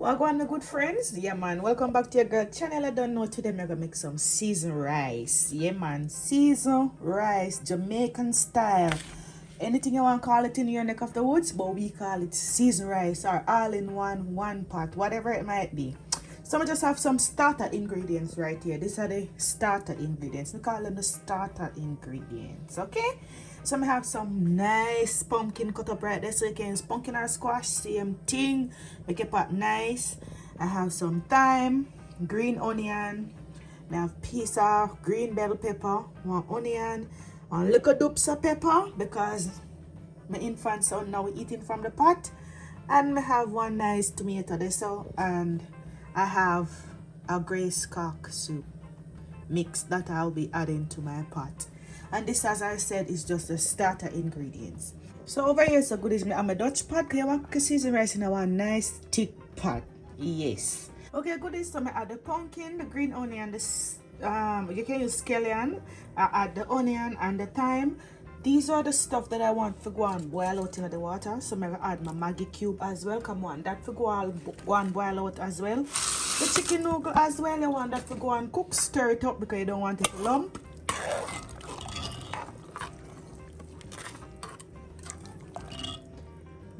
Wagwan, my good friends. Yeah, man. Welcome back to your girl channel. I don't know, today I'm gonna make some seasoned rice. Yeah, man. Seasoned rice, Jamaican style. Anything you want to call it in your neck of the woods, but we call it seasoned rice or all in one pot, whatever it might be. So I just have some starter ingredients right here. These are the starter ingredients. We call them the starter ingredients, okay? So I have some nice pumpkin cut up right there. So you can use pumpkin or squash, same thing. Make it pot nice. I have some thyme, green onion. I have piece of green bell pepper, one onion, one little dupes of pepper because my infant son now eating from the pot. And I have one nice tomato there, so, and I have a grace cock soup mix that I'll be adding to my pot. And this, as I said, is just the starter ingredients. So over here, so good is me. I'm a Dutch pot. I want to season rice in a nice thick pot. Yes. Okay, good is so I add the pumpkin, the green onion, you can use scallion. I add the onion and the thyme. These are the stuff that I want to go and boil out in the water. So I'm gonna add my Maggi cube as well. Come on, that for go and boil out as well. The chicken noodle as well, you want that to go and cook, stir it up because you don't want it to lump.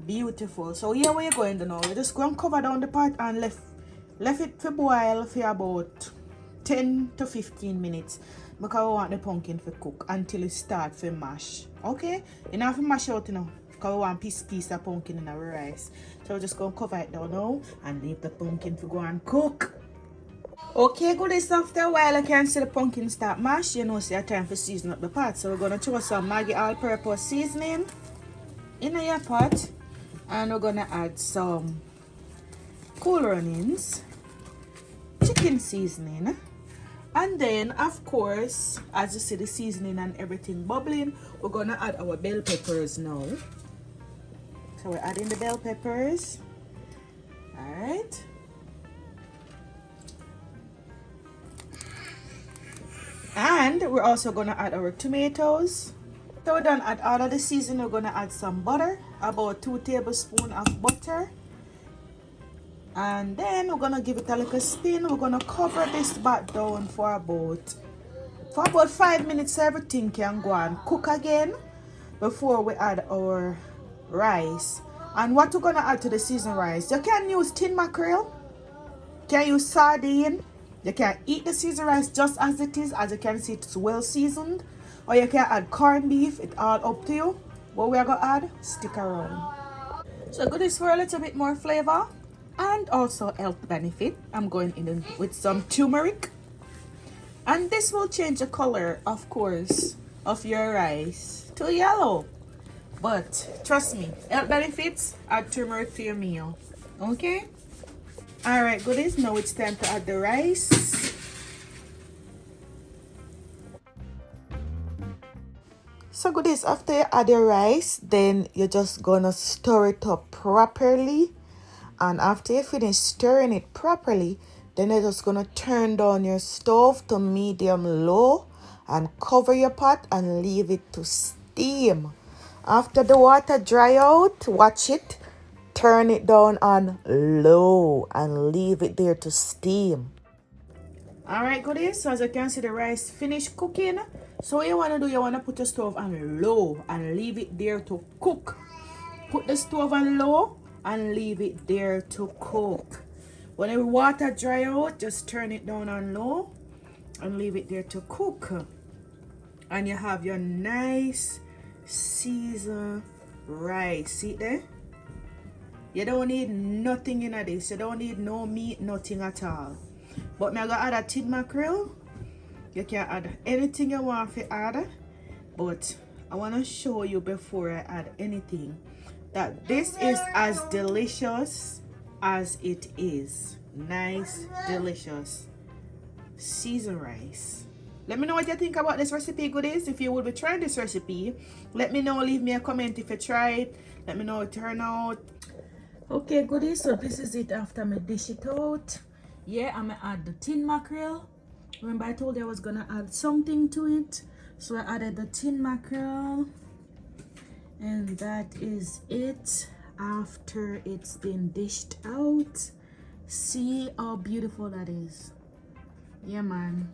Beautiful. So here where you're going to now, you just go and cover down the pot and left it to boil for about 10 to 15 minutes because we want the pumpkin to cook until it start to mash. Okay? You don't have to mash out, you know, because we want piece of pumpkin in our rice. So we're just going to cover it down now and leave the pumpkin to go and cook. Okay, good. It's after a while I can see the pumpkin start mash. You know, it's your time for season up the pot. So we're going to throw some Maggi all-purpose seasoning in your pot. And we're going to add some cool runnings, chicken seasoning, and then of course, as you see the seasoning and everything bubbling, we're going to add our bell peppers now. So we're adding the bell peppers. All right. And we're also going to add our tomatoes. So we're done add all of the seasoning. We're going to add some butter, about 2 tablespoons of butter. And then we're going to give it a little spin. We're going to cover this back down for about 5 minutes so everything can go and cook again before we add our rice. And what we're going to add to the seasoned rice, you can use tin mackerel, you can use sardine, you can eat the seasoned rice just as it is. As you can see, it's well seasoned. Or you can add corned beef. It's all up to you. What we are going to add, stick around. So good is for a little bit more flavor and also health benefit. I'm going in with some turmeric. And this will change the color, of course, of your rice to yellow. But trust me, health benefits, add turmeric to your meal. Okay? Alright, goodies. Now it's time to add the rice. So goodies, after you add your rice, then you're just gonna stir it up properly. And after you finish stirring it properly, then you're just gonna turn down your stove to medium low and cover your pot and leave it to steam. After the water dry out, watch it, turn it down on low and leave it there to steam. Alright, goodies, so as you can see, the rice finished cooking. So what you want to do, you want to put your stove on low and leave it there to cook. Put the stove on low and leave it there to cook. When the water dry out, just turn it down on low and leave it there to cook. And you have your nice seasoned rice. See there? You don't need nothing in this. You don't need no meat, nothing at all. But I'm going to add a tin mackerel. You can add anything you want to add. But I want to show you before I add anything that this is as delicious as it is. Nice, delicious seasoned rice. Let me know what you think about this recipe, goodies. If you will be trying this recipe, let me know. Leave me a comment if you try it. Let me know how it turned out. Okay, goodies, so this is it after I dish it out. Yeah, I'm gonna add the tin mackerel. Remember I told you I was gonna add something to it, so I added the tin mackerel, and that is it after it's been dished out. See how beautiful that is. Yeah, man.